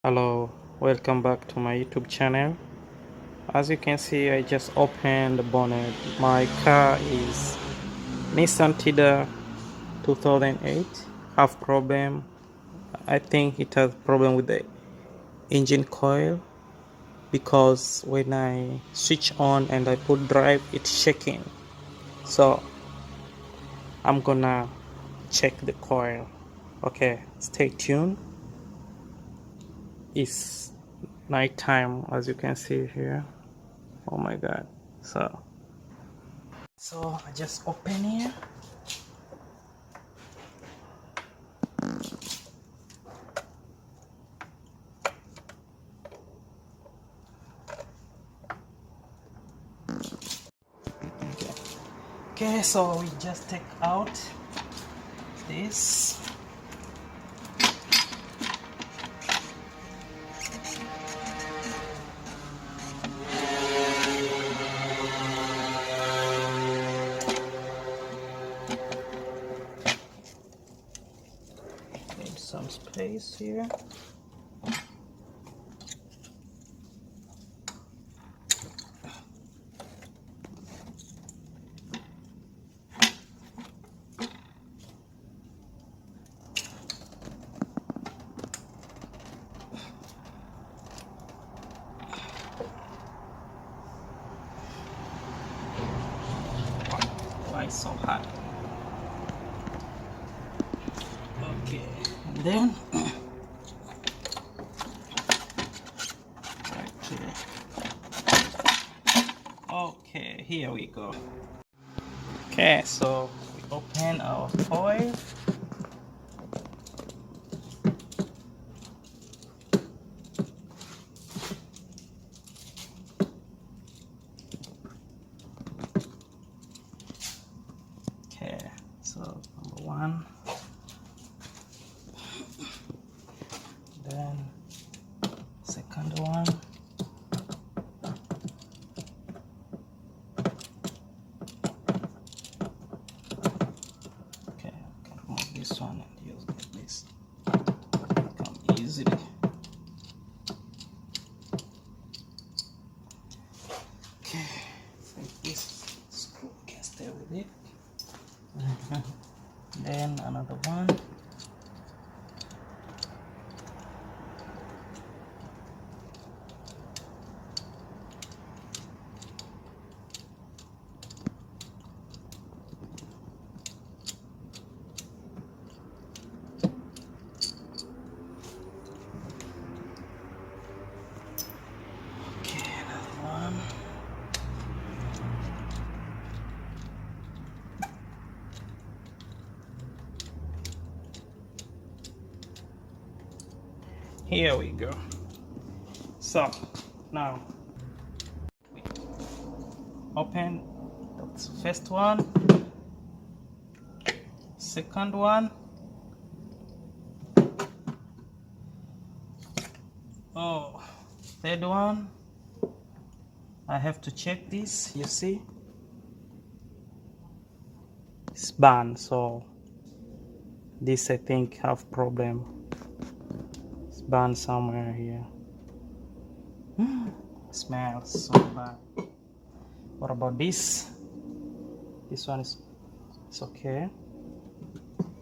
Hello, welcome back to my YouTube channel. As you can see, I just opened the bonnet. My car is Nissan Tiida 2008. Have problem. I think it has problem with the engine coil because when I switch on and I put drive, it's shaking. So I'm gonna check the coil. Okay, stay tuned. It's nighttime, as you can see here. Oh my god. So I just open here. Okay, so we just take out this. Need some space here. Why it's so hot? Okay, and then okay, here we go. Okay, so we open our foil. Okay, so number one, then second one. Okay, I can remove this one and use this. Come easily. Okay, like this screw can stay with it. Then another one. Okay, another one. Here we go. So now we open the first one, second one. Oh, third one. I have to check this. You see, it's banned, so this I think have problem. It's banned somewhere here. Smells so bad. What about this? This one is it's okay,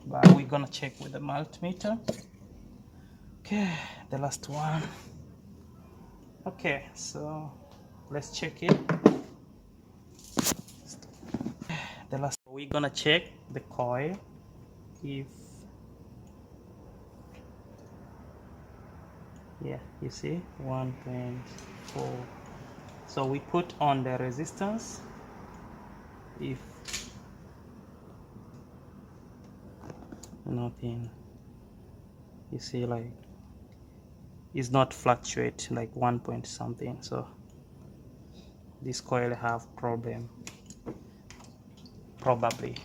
but we're gonna check with the multimeter. Okay, the last one. Okay, so let's check it. The last we're gonna check the coil if yeah, you see 1.4. So we put on the resistance. If nothing, you see, like it's not fluctuate like 1 point something, so this coil have problem probably.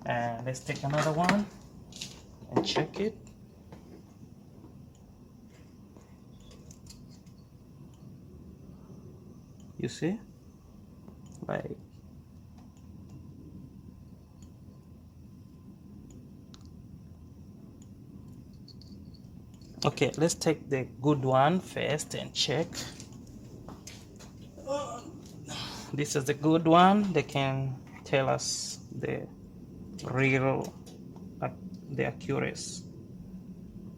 And let's take another one and check it. You see, like Okay, let's take the good one first and check. This is the good one. They can tell us the real, the accuracy.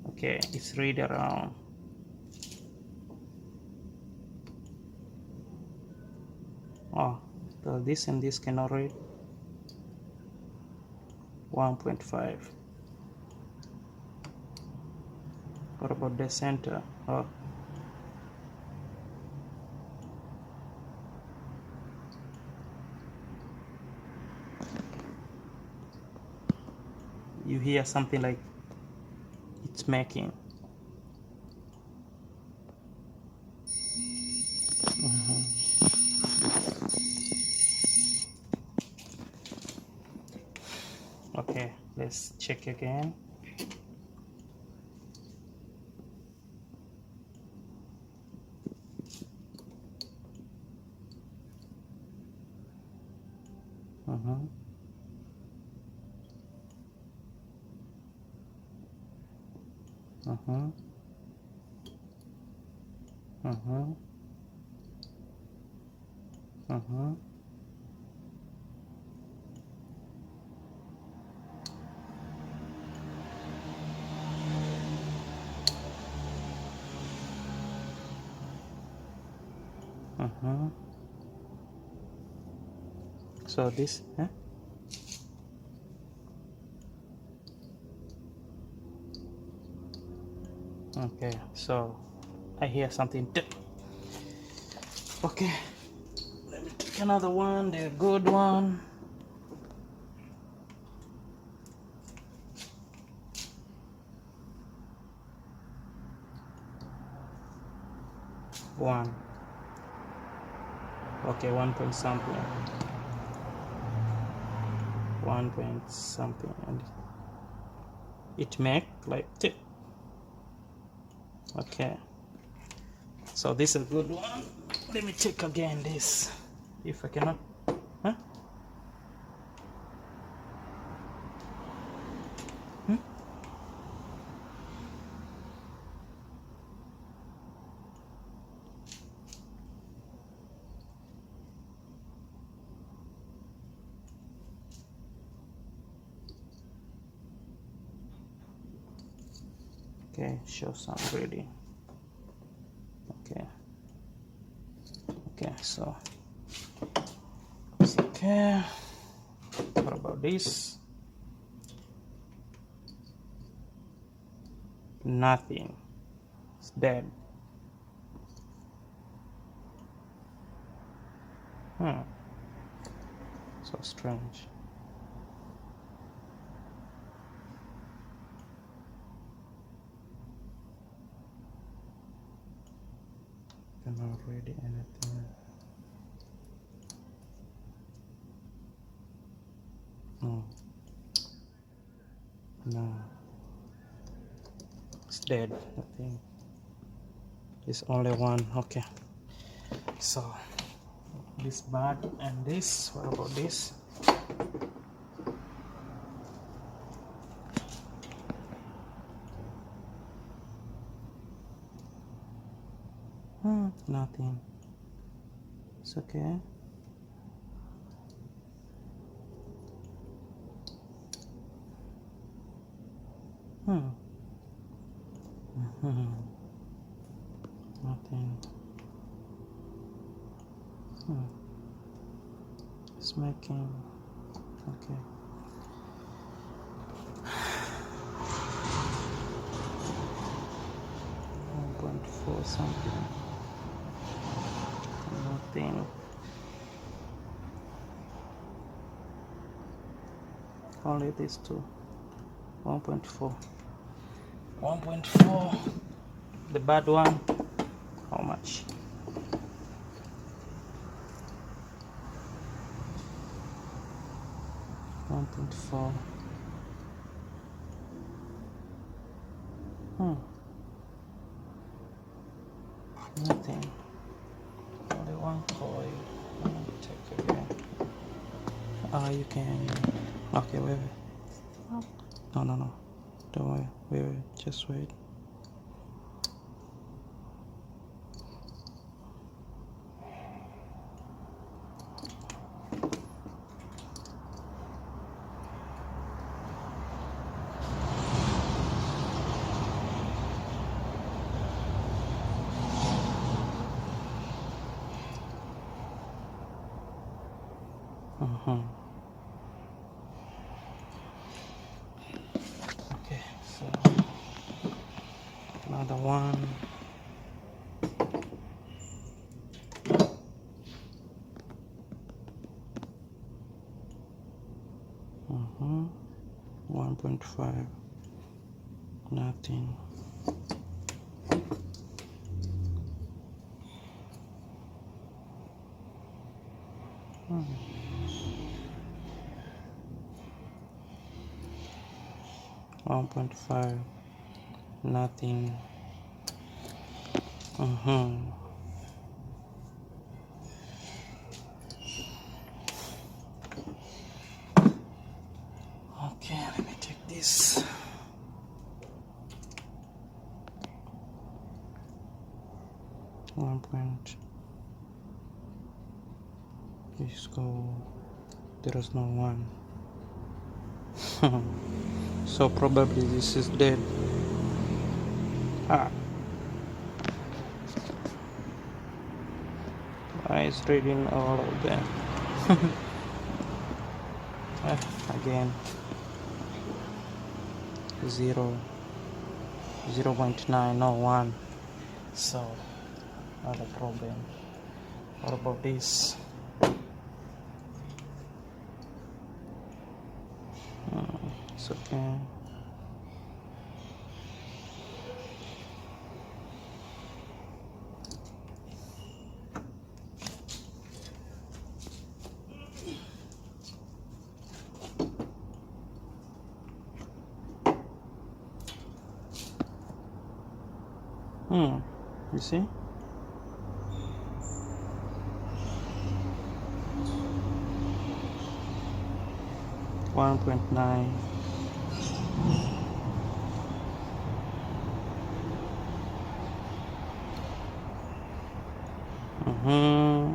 Okay, it's read around. Oh, so this and this cannot read. 1.5. What about the center? Oh, you hear something like it's making. Okay, let's check again. Mm-hmm. Mm-hmm. Mm-hmm. Mm-hmm. Mm-hmm. So this, huh? Okay, so I hear something. Okay, let me take another one, the good one. One. Okay, 1 point something. 1 point something, and it make like tip. Okay, so this is a good one. Let me check again this, if I cannot, huh? Hmm? Okay, show some reading. Okay, okay, so it's okay. What about this? Nothing. It's dead. So strange. Cannot read anything. No, it's dead. I think it's only one. Okay, so this bad and this. What about this? Nothing. It's okay. Nothing. It's making. Okay. 1.4 something. Nothing. Only these two. 1.4. 1.4. The bad one. How much? 1.4. Nothing. Only one coin. Check again. You can. Okay, wait. No. Don't worry. Wait. Just wait. Mhm. Okay, so another one. Mhm. 1.5. Nothing. Hmm. 1.5. Nothing. Mhm. Okay, let me take this. One point. Let's go. There is no one. So probably this is dead. Ah, I is reading all of them. Again, 0, 0.9, no 1. So, not a problem. What about this? It's okay. You see? One point nine.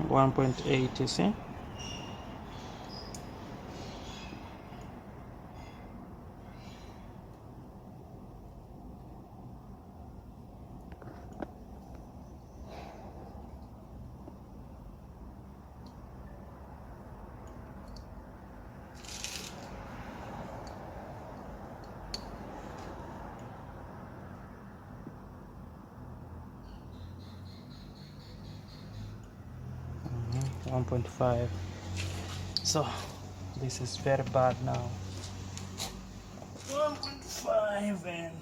1.8, you see? Mm-hmm. 1.5. So this is very bad now. 1.5 and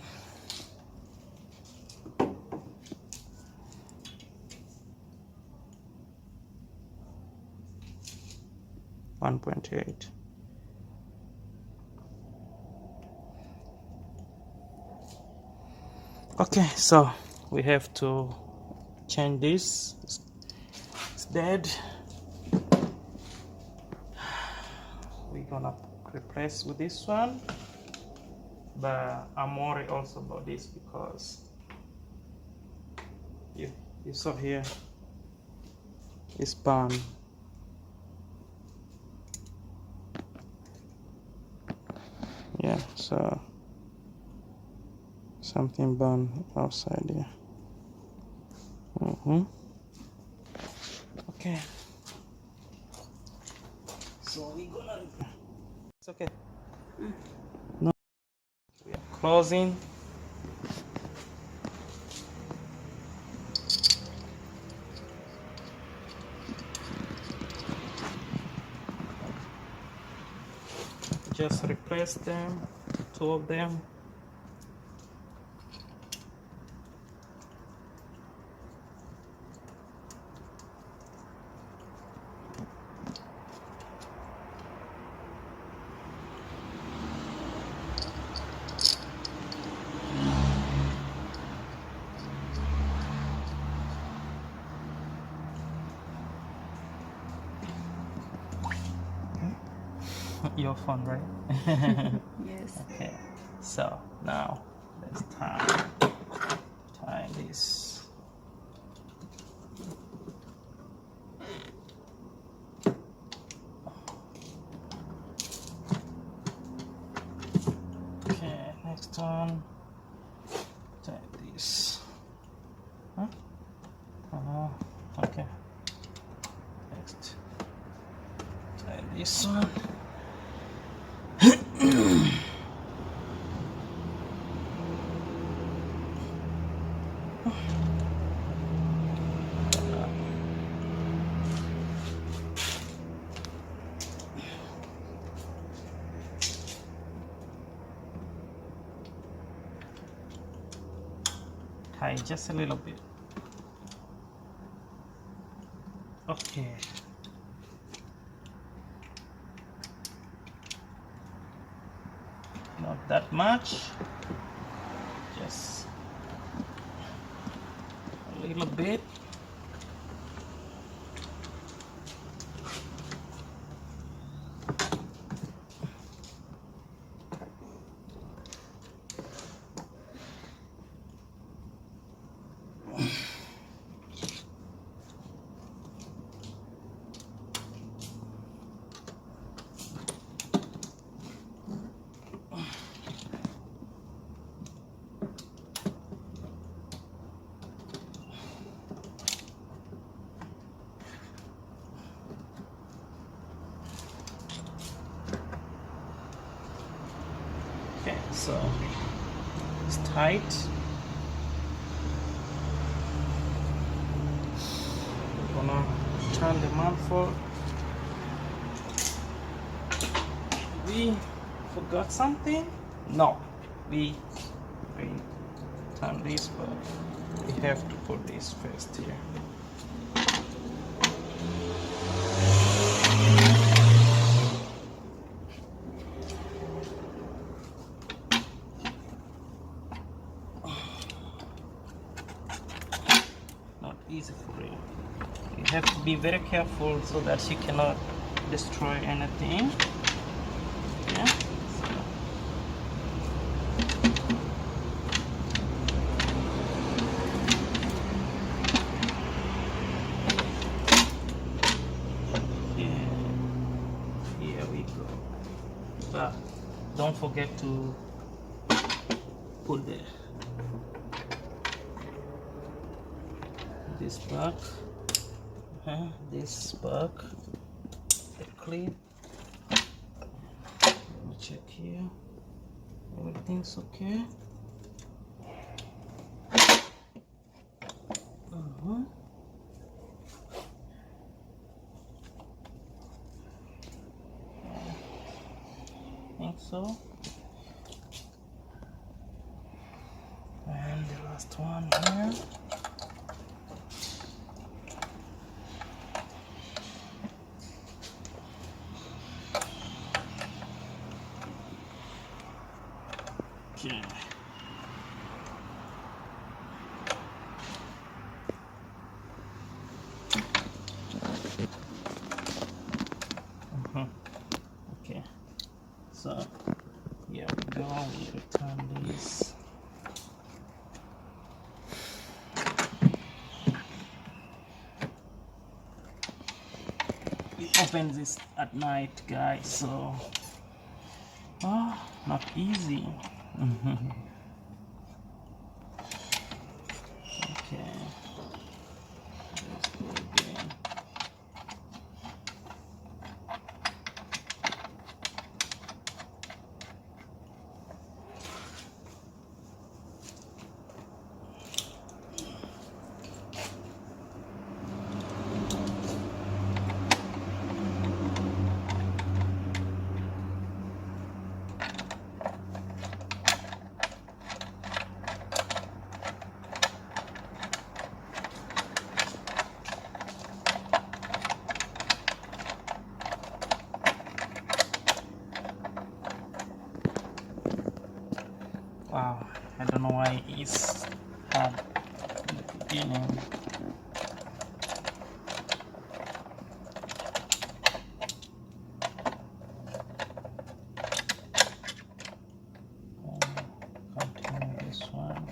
1.8. Okay, so we have to change this. It's dead. We're gonna replace with this one, but I'm worried also about this because you saw here it's burned. Yeah, so something burned outside here. Okay, so we're gonna, it's okay. No, we are closing. Just replace them, two of them. Your phone, right? Yes. Okay, so now let's tie this. Okay, next one, tie this. Huh? Okay, next tie this one. Tie just a little bit. Okay. Not that much, just a little bit. Okay, so it's tight. We're gonna turn the manifold. We forgot something? No, we turn this, but we have to put this first here. Not easy for you. You have to be very careful so that you cannot destroy anything. Yeah. Here we go. But don't forget to put this back. This back. The clip. Let me check here. Everything's okay. I think so. And the last one here. Okay. Okay. So here we go. We return this. We open this at night, guys. So not easy. Okay. Let's go again. Wow, I don't know why it's hard in the beginning. Continue this one.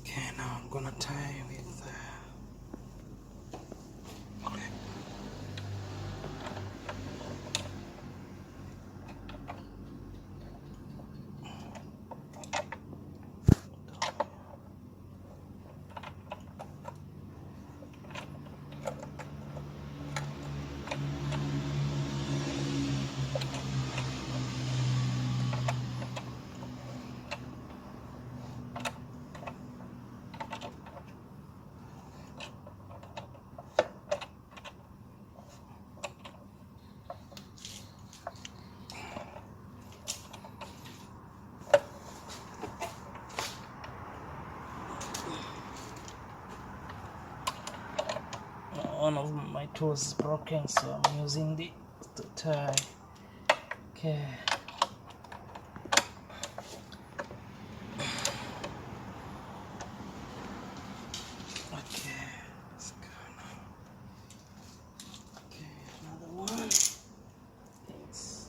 Okay, now I'm gonna tie with clip. one of my tools is broken, so I'm using the to tie. Okay. Okay, let's go now. Okay, another one. It's this.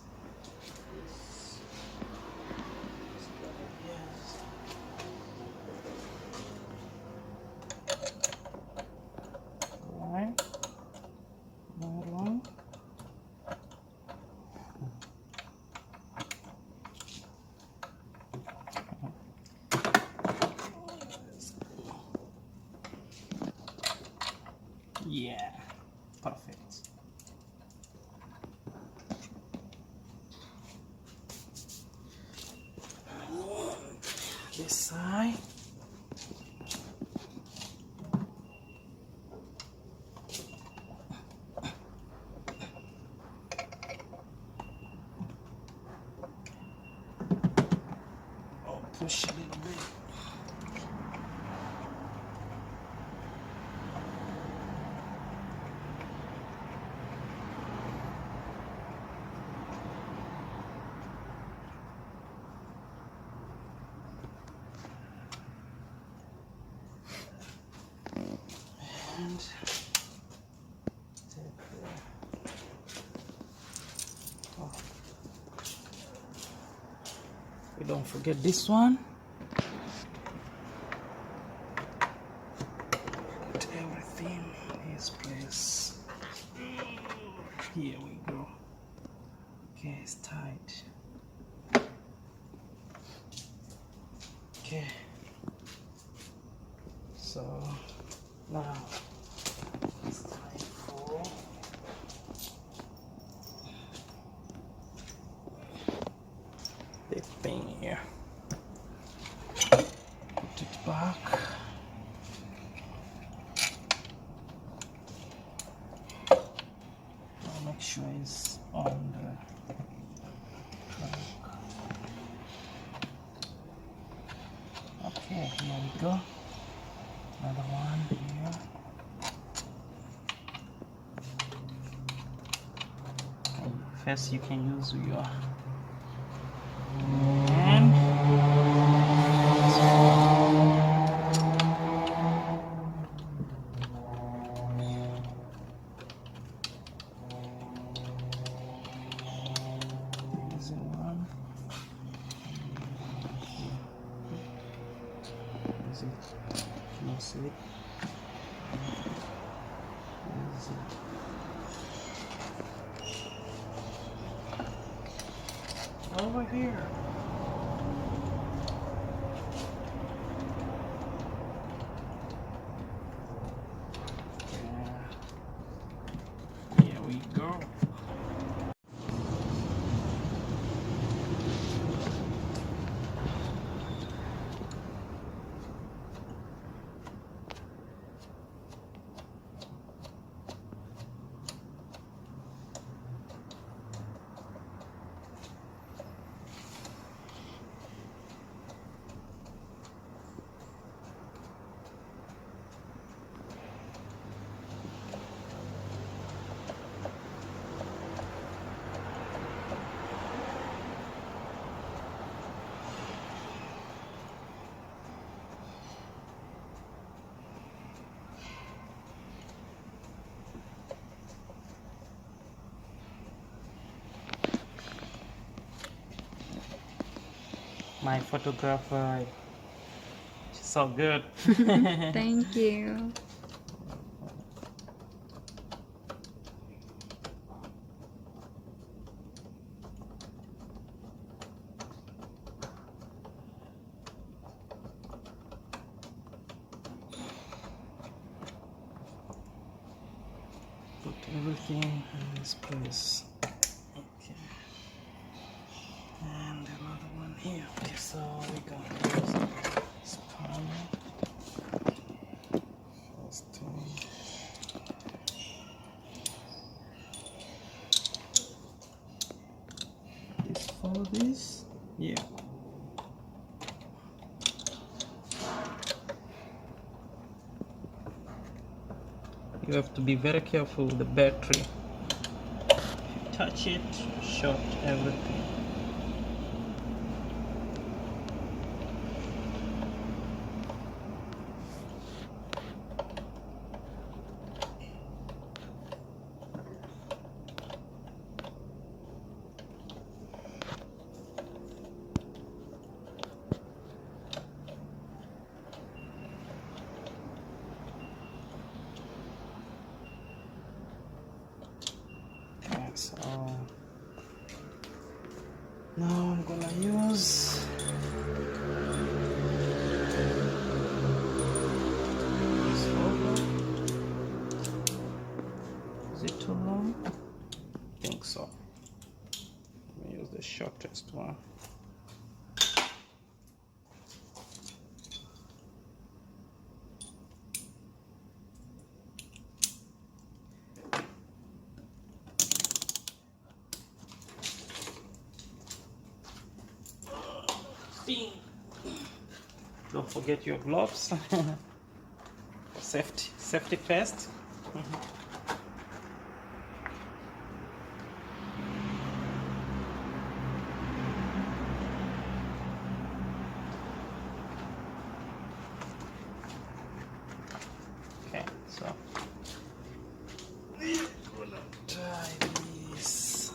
Yes. One. Another one. Yeah, perfect. This side. Oh, push a little bit. And take oh. We don't forget this one. Put everything in its place. Here we go. Okay, it's tight. Okay. So now it's time for the thing here. Put it back. I'll make sure it's on the track. Okay, here we go. Another one here. First, you can use your hand. Easy one. Easy. Close it. Easy. Over here. Here we go. My photographer, she's so good. Thank you. Put everything in its place. Okay. And another one here. Okay, so we got this span. First thing. This for this. Yeah. You have to be very careful with the battery. If you touch it, short everything. So now I'm gonna use this roller. Is it too long? I think so. Let me use the shortest one. Don't forget your gloves. Safety first. Okay, so we're gonna try this.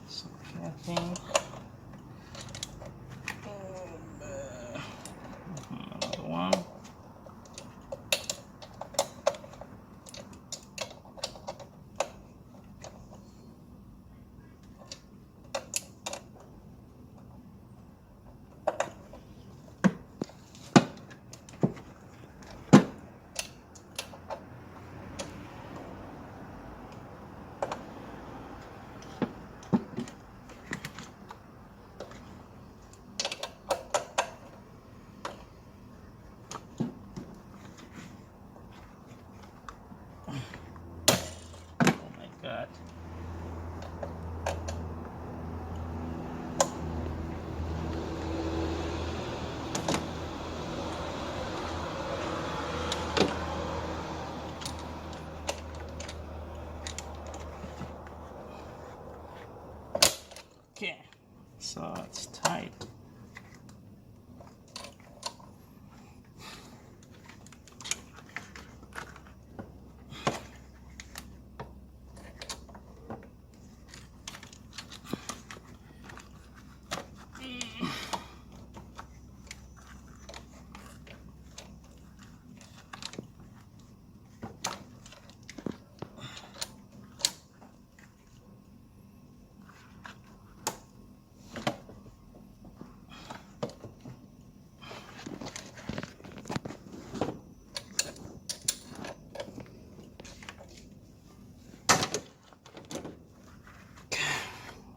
So I think another one. Oh my God. Okay, so it's tight.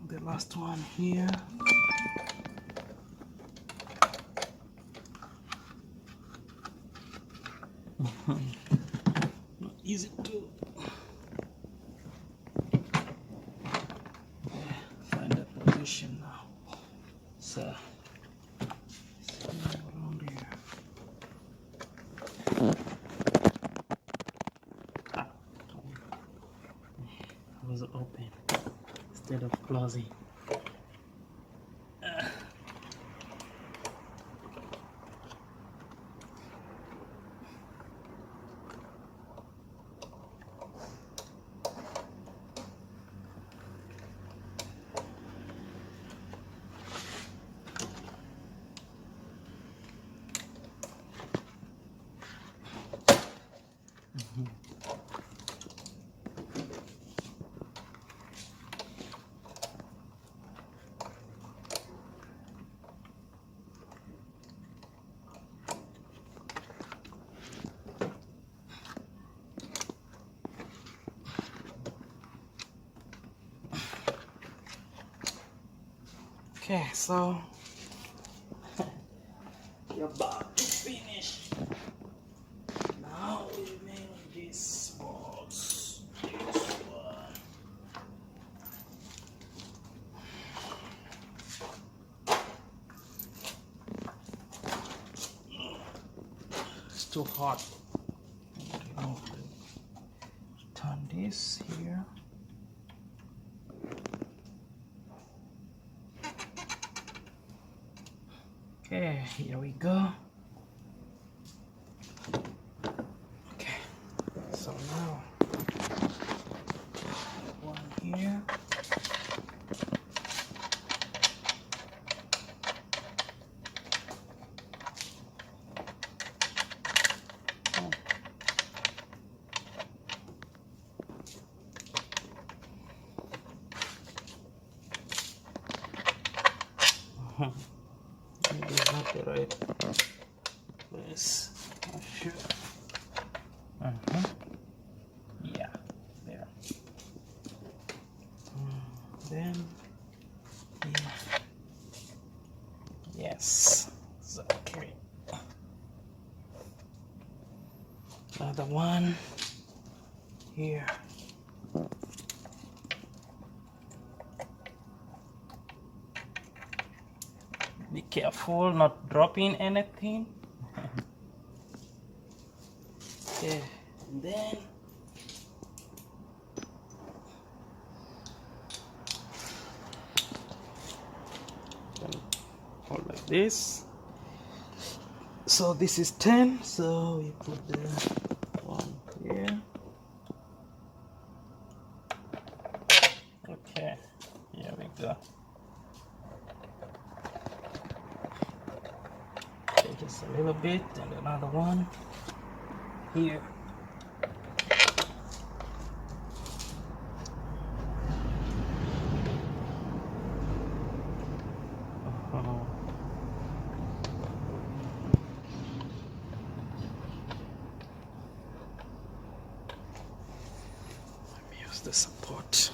The last one here. Not easy to find a position now. So around here. Ah, it was open instead of closing. Okay, so about to finish. Now we make this box. This one. It's too hot. Turn this here. Okay, here we go. Okay, so now one here. Maybe it's not the right place. Not sure. Yeah, there. Then, yeah. Yes, exactly. Another one here. Be careful not dropping anything. Okay, and then hold like this. So this is 10, so we put the one here. Okay, here we go. Okay, just a little bit, and another one here. Let me use the support.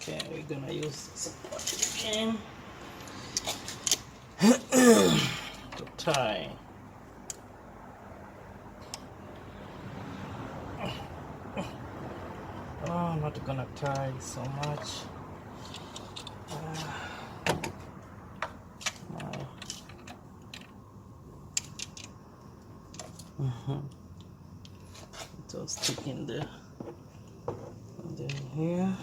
Okay, we're gonna use the support again to tie. Oh, I'm not gonna tie so much. It was sticking there. And then here.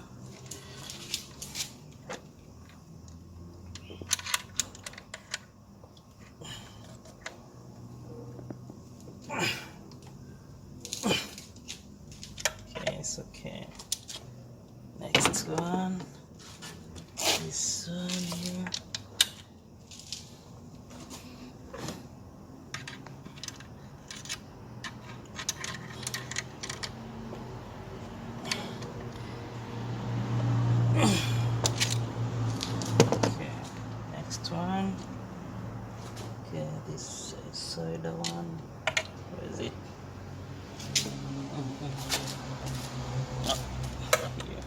Okay, it's okay. Next one. This one here. Okay, next one. Okay, this side one. Where is it? Oh, here.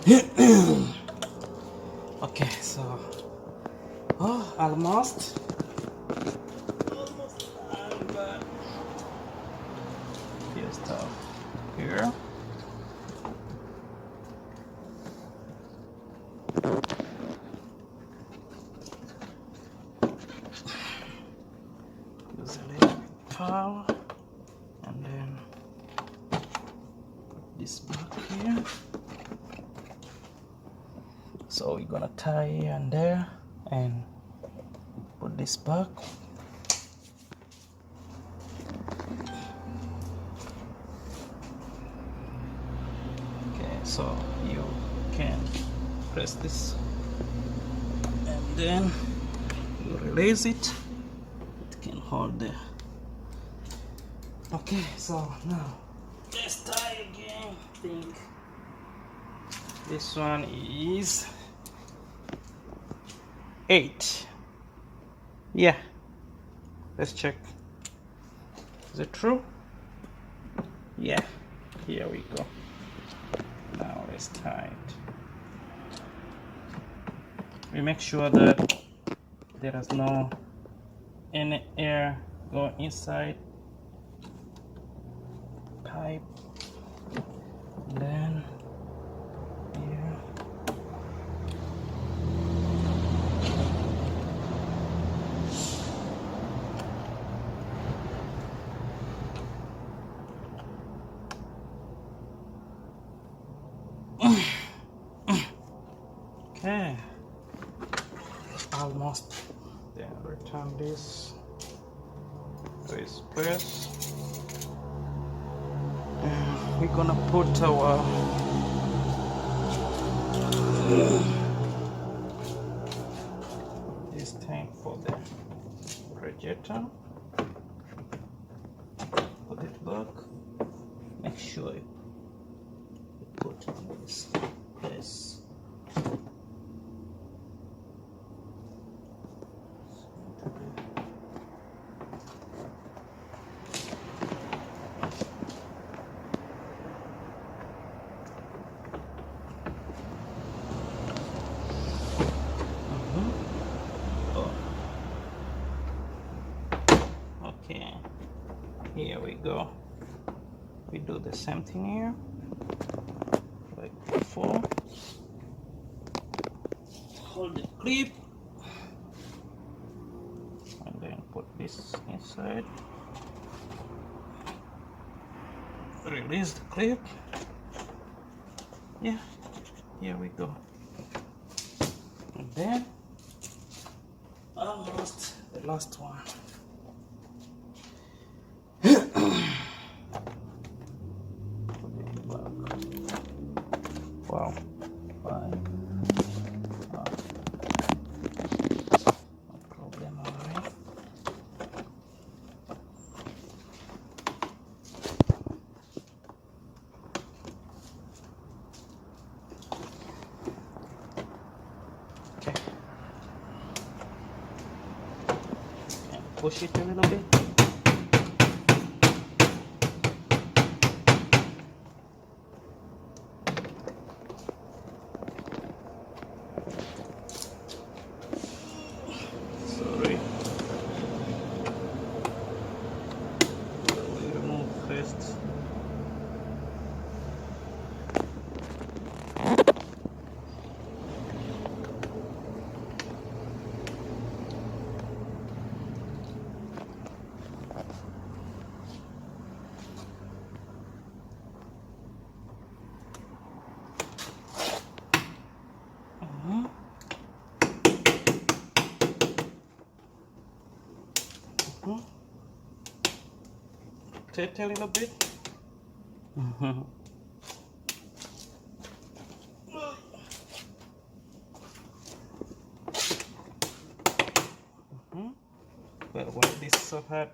Okay, so almost done, but few stuff here. Use a little bit power, and then put this back here. So we're gonna tie here and there and put this back. Okay, so you can press this and then you release it. It can hold there. Okay, so now let's tie again. I think this one is 8. Yeah, let's check. Is it true? Yeah, here we go. Now let's tie it. We make sure that there is no any air go inside pipe. And then here. Okay, almost. Then return this to its place. And we're gonna put our this tank for the radiator. Put it back. Make sure you put on this place. Okay, here we go. We do the same thing here, like before. Hold the clip and then put this inside. Release the clip. Yeah, here we go. And then almost the last one. Wow. Fine. No problem, alright. Okay. And push it a little bit. Sorry. We remove first. Rotate a little bit. Well, why this is so hard?